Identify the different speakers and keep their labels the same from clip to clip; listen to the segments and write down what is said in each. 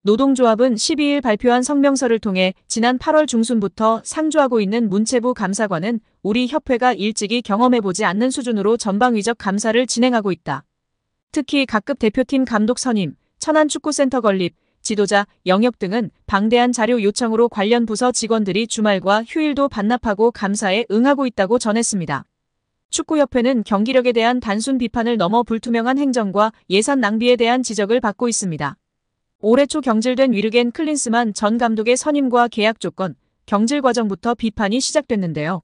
Speaker 1: 노동조합은 12일 발표한 성명서를 통해 지난 8월 중순부터 상주하고 있는 문체부 감사관은 우리 협회가 일찍이 경험해보지 않는 수준으로 전방위적 감사를 진행하고 있다. 특히 각급 대표팀 감독 선임, 천안축구센터 건립, 지도자, 영역 등은 방대한 자료 요청으로 관련 부서 직원들이 주말과 휴일도 반납하고 감사에 응하고 있다고 전했습니다. 축구협회는 경기력에 대한 단순 비판을 넘어 불투명한 행정과 예산 낭비에 대한 지적을 받고 있습니다. 올해 초 경질된 위르겐 클린스만 전 감독의 선임과 계약 조건, 경질 과정부터 비판이 시작됐는데요.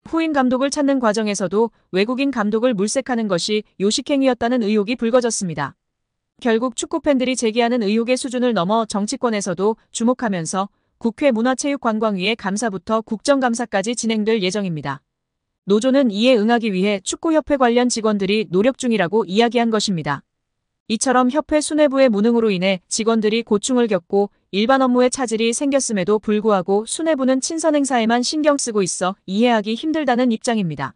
Speaker 1: 후임 감독을 찾는 과정에서도 외국인 감독을 물색하는 것이 요식행위였다는 의혹이 불거졌습니다. 결국 축구팬들이 제기하는 의혹의 수준을 넘어 정치권에서도 주목하면서 국회 문화체육관광위의 감사부터 국정감사까지 진행될 예정입니다. 노조는 이에 응하기 위해 축구협회 관련 직원들이 노력 중이라고 이야기한 것입니다. 이처럼 협회 수뇌부의 무능으로 인해 직원들이 고충을 겪고 일반 업무에 차질이 생겼음에도 불구하고 수뇌부는 친선 행사에만 신경 쓰고 있어 이해하기 힘들다는 입장입니다.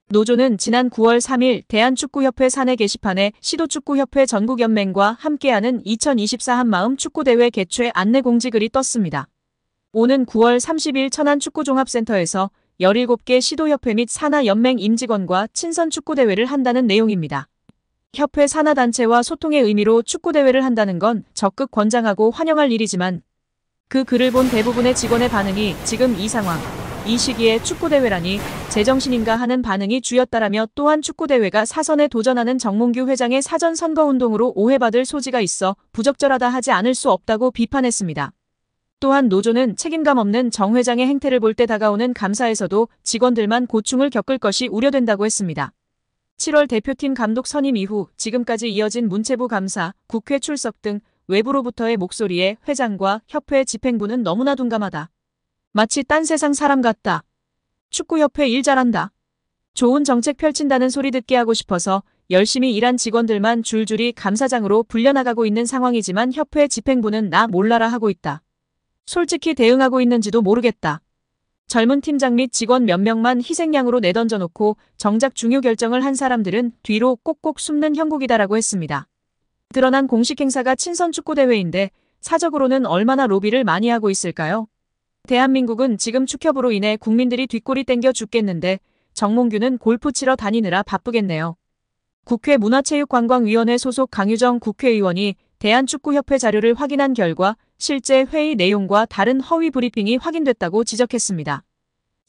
Speaker 1: 노조는 지난 9월 3일 대한축구협회 사내 게시판에 시도축구협회 전국연맹과 함께하는 2024 한마음 축구대회 개최 안내 공지글이 떴습니다. 오는 9월 30일 천안축구종합센터에서 17개 시도협회 및 산하연맹 임직원과 친선 축구대회를 한다는 내용입니다. 협회 산하단체와 소통의 의미로 축구대회를 한다는 건 적극 권장하고 환영할 일이지만 그 글을 본 대부분의 직원의 반응이 지금 이 상황, 이 시기에 축구대회라니 제정신인가 하는 반응이 주였다라며 또한 축구대회가 사선에 도전하는 정몽규 회장의 사전 선거운동으로 오해받을 소지가 있어 부적절하다 하지 않을 수 없다고 비판했습니다. 또한 노조는 책임감 없는 정 회장의 행태를 볼 때 다가오는 감사에서도 직원들만 고충을 겪을 것이 우려된다고 했습니다. 7월 대표팀 감독 선임 이후 지금까지 이어진 문체부 감사, 국회 출석 등 외부로부터의 목소리에 회장과 협회 집행부는 너무나 둔감하다. 마치 딴 세상 사람 같다. 축구협회 일 잘한다. 좋은 정책 펼친다는 소리 듣게 하고 싶어서 열심히 일한 직원들만 줄줄이 감사장으로 불려나가고 있는 상황이지만 협회 집행부는 나 몰라라 하고 있다. 솔직히 대응하고 있는지도 모르겠다. 젊은 팀장 및 직원 몇 명만 희생양으로 내던져놓고 정작 중요 결정을 한 사람들은 뒤로 꼭꼭 숨는 형국이다라고 했습니다. 드러난 공식 행사가 친선 축구대회인데 사적으로는 얼마나 로비를 많이 하고 있을까요? 대한민국은 지금 축협으로 인해 국민들이 뒷골이 땡겨 죽겠는데 정몽규는 골프 치러 다니느라 바쁘겠네요. 국회 문화체육관광위원회 소속 강유정 국회의원이 대한축구협회 자료를 확인한 결과 실제 회의 내용과 다른 허위 브리핑이 확인됐다고 지적했습니다.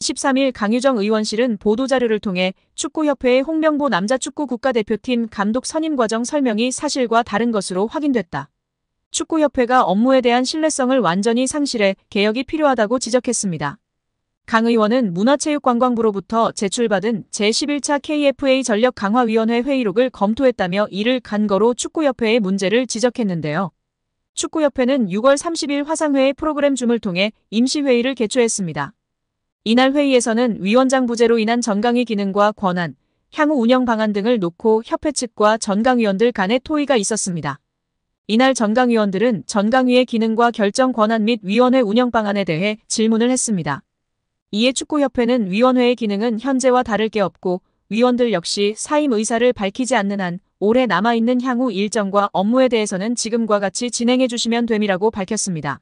Speaker 1: 13일 강유정 의원실은 보도자료를 통해 축구협회의 홍명보 남자축구 국가대표팀 감독 선임 과정 설명이 사실과 다른 것으로 확인됐다. 축구협회가 업무에 대한 신뢰성을 완전히 상실해 개혁이 필요하다고 지적했습니다. 강 의원은 문화체육관광부로부터 제출받은 제11차 KFA 전력강화위원회 회의록을 검토했다며 이를 근거로 축구협회의 문제를 지적했는데요. 축구협회는 6월 30일 화상회의 프로그램 줌을 통해 임시회의를 개최했습니다. 이날 회의에서는 위원장 부재로 인한 전강위 기능과 권한, 향후 운영 방안 등을 놓고 협회 측과 전강위원들 간의 토의가 있었습니다. 이날 전강위원들은 전강위의 기능과 결정 권한 및 위원회 운영 방안에 대해 질문을 했습니다. 이에 축구협회는 위원회의 기능은 현재와 다를 게 없고 위원들 역시 사임 의사를 밝히지 않는 한 올해 남아있는 향후 일정과 업무에 대해서는 지금과 같이 진행해 주시면 됨이라고 밝혔습니다.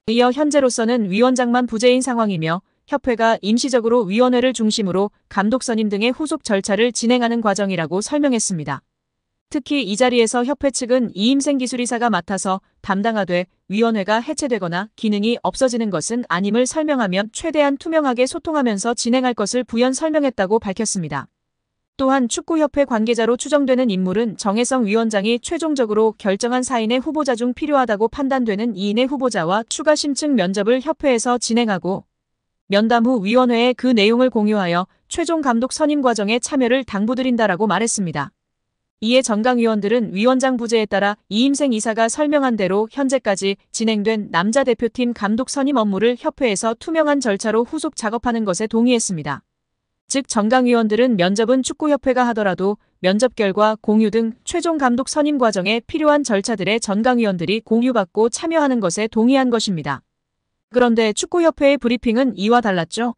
Speaker 1: 이어 현재로서는 위원장만 부재인 상황이며 협회가 임시적으로 위원회를 중심으로 감독 선임 등의 후속 절차를 진행하는 과정이라고 설명했습니다. 특히 이 자리에서 협회 측은 이임생 기술이사가 맡아서 담당하되 위원회가 해체되거나 기능이 없어지는 것은 아님을 설명하며 최대한 투명하게 소통하면서 진행할 것을 부연 설명했다고 밝혔습니다. 또한 축구협회 관계자로 추정되는 인물은 정혜성 위원장이 최종적으로 결정한 4인의 후보자 중 필요하다고 판단되는 2인의 후보자와 추가 심층 면접을 협회에서 진행하고 면담 후 위원회에 그 내용을 공유하여 최종 감독 선임 과정에 참여를 당부드린다라고 말했습니다. 이에 전강위원들은 위원장 부재에 따라 이임생 이사가 설명한 대로 현재까지 진행된 남자 대표팀 감독 선임 업무를 협회에서 투명한 절차로 후속 작업하는 것에 동의했습니다. 즉 전강위원들은 면접은 축구협회가 하더라도 면접 결과 공유 등 최종 감독 선임 과정에 필요한 절차들에 전강위원들이 공유받고 참여하는 것에 동의한 것입니다. 그런데 축구협회의 브리핑은 이와 달랐죠.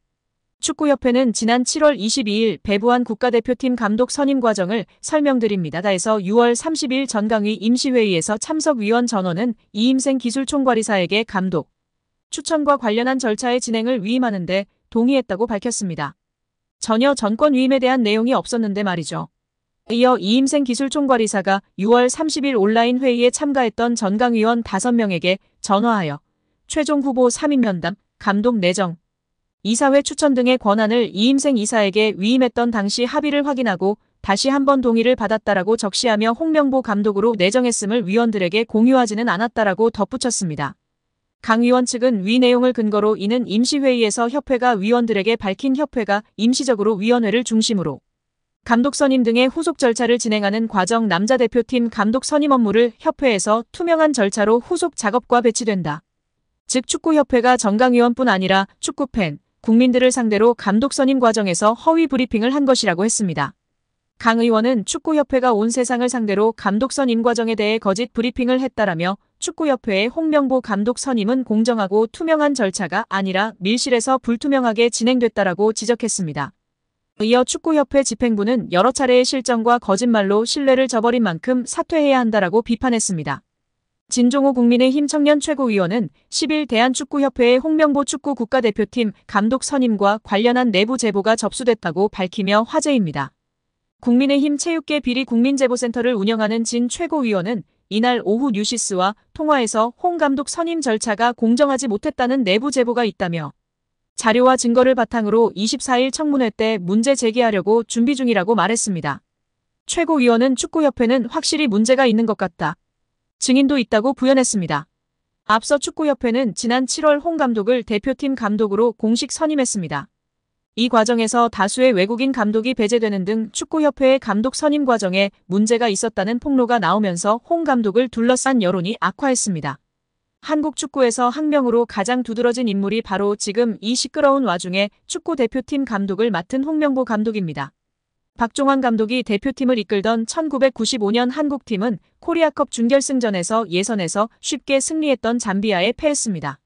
Speaker 1: 축구협회는 지난 7월 22일 배부한 국가대표팀 감독 선임 과정을 설명드립니다. 다에서 6월 30일 전강위 임시회의에서 참석위원 전원은 이임생 기술총괄이사에게 감독 추천과 관련한 절차의 진행을 위임하는 데 동의했다고 밝혔습니다. 전혀 전권 위임에 대한 내용이 없었는데 말이죠. 이어 이임생 기술총괄이사가 6월 30일 온라인 회의에 참가했던 전강위원 5명에게 전화하여 최종 후보 3인 면담, 감독 내정, 이사회 추천 등의 권한을 이임생 이사에게 위임했던 당시 합의를 확인하고 다시 한번 동의를 받았다라고 적시하며 홍명보 감독으로 내정했음을 위원들에게 공유하지는 않았다라고 덧붙였습니다. 강 위원 측은 위 내용을 근거로 이는 임시회의에서 협회가 위원들에게 밝힌 협회가 임시적으로 위원회를 중심으로 감독 선임 등의 후속 절차를 진행하는 과정 남자 대표팀 감독 선임 업무를 협회에서 투명한 절차로 후속 작업과 배치된다. 즉 축구협회가 전강위원뿐 아니라 축구팬, 국민들을 상대로 감독 선임 과정에서 허위 브리핑을 한 것이라고 했습니다. 강 의원은 축구협회가 온 세상을 상대로 감독 선임 과정에 대해 거짓 브리핑을 했다라며 축구협회의 홍명보 감독 선임은 공정하고 투명한 절차가 아니라 밀실에서 불투명하게 진행됐다라고 지적했습니다. 이어 축구협회 집행부는 여러 차례의 실정과 거짓말로 신뢰를 저버린 만큼 사퇴해야 한다라고 비판했습니다. 진종호 국민의힘 청년 최고위원은 10일 대한축구협회의 홍명보 축구 국가대표팀 감독 선임과 관련한 내부 제보가 접수됐다고 밝히며 화제입니다. 국민의힘 체육계 비리 국민제보센터를 운영하는 진 최고위원은 이날 오후 뉴시스와 통화에서 홍 감독 선임 절차가 공정하지 못했다는 내부 제보가 있다며 자료와 증거를 바탕으로 24일 청문회 때 문제 제기하려고 준비 중이라고 말했습니다. 최고위원은 축구협회는 확실히 문제가 있는 것 같다. 증인도 있다고 부연했습니다. 앞서 축구협회는 지난 7월 홍 감독을 대표팀 감독으로 공식 선임했습니다. 이 과정에서 다수의 외국인 감독이 배제되는 등 축구협회의 감독 선임 과정에 문제가 있었다는 폭로가 나오면서 홍 감독을 둘러싼 여론이 악화했습니다. 한국 축구에서 학명으로 가장 두드러진 인물이 바로 지금 이 시끄러운 와중에 축구 대표팀 감독을 맡은 홍명보 감독입니다. 박종환 감독이 대표팀을 이끌던 1995년 한국팀은 코리아컵 준결승전에서 예선에서 쉽게 승리했던 잠비아에 패했습니다.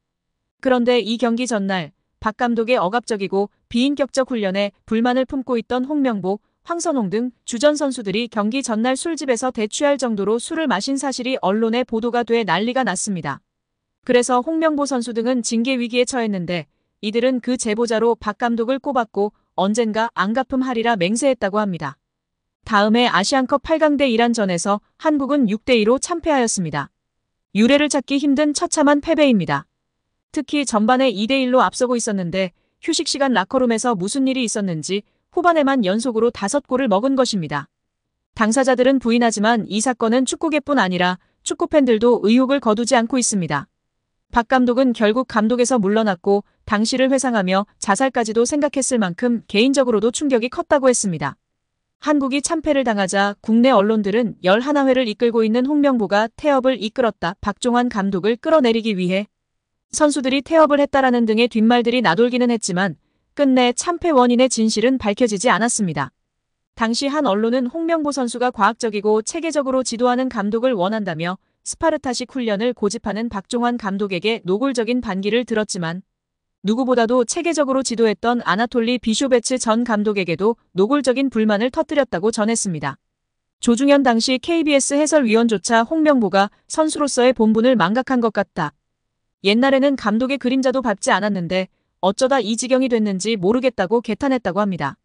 Speaker 1: 그런데 이 경기 전날 박 감독의 억압적이고 비인격적 훈련에 불만을 품고 있던 홍명보, 황선홍 등 주전 선수들이 경기 전날 술집에서 대취할 정도로 술을 마신 사실이 언론에 보도가 돼 난리가 났습니다. 그래서 홍명보 선수 등은 징계 위기에 처했는데 이들은 그 제보자로 박 감독을 꼽았고 언젠가 안 갚음하리라 맹세했다고 합니다. 다음해 아시안컵 8강대 이란전에서 한국은 6대2로 참패하였습니다. 유례를 찾기 힘든 처참한 패배입니다. 특히 전반에 2대1로 앞서고 있었는데 휴식 시간 라커룸에서 무슨 일이 있었는지 후반에만 연속으로 5골을 먹은 것입니다. 당사자들은 부인하지만 이 사건은 축구계뿐 아니라 축구팬들도 의혹을 거두지 않고 있습니다. 박 감독은 결국 감독에서 물러났고 당시를 회상하며 자살까지도 생각했을 만큼 개인적으로도 충격이 컸다고 했습니다. 한국이 참패를 당하자 국내 언론들은 11회를 이끌고 있는 홍명보가 태업을 이끌었다. 박종환 감독을 끌어내리기 위해 선수들이 태업을 했다라는 등의 뒷말들이 나돌기는 했지만 끝내 참패 원인의 진실은 밝혀지지 않았습니다. 당시 한 언론은 홍명보 선수가 과학적이고 체계적으로 지도하는 감독을 원한다며 스파르타식 훈련을 고집하는 박종환 감독에게 노골적인 반기를 들었지만 누구보다도 체계적으로 지도했던 아나톨리 비쇼베츠 전 감독에게도 노골적인 불만을 터뜨렸다고 전했습니다. 조중현 당시 KBS 해설위원조차 홍명보가 선수로서의 본분을 망각한 것 같다. 옛날에는 감독의 그림자도 밟지 않았는데 어쩌다 이 지경이 됐는지 모르겠다고 개탄했다고 합니다.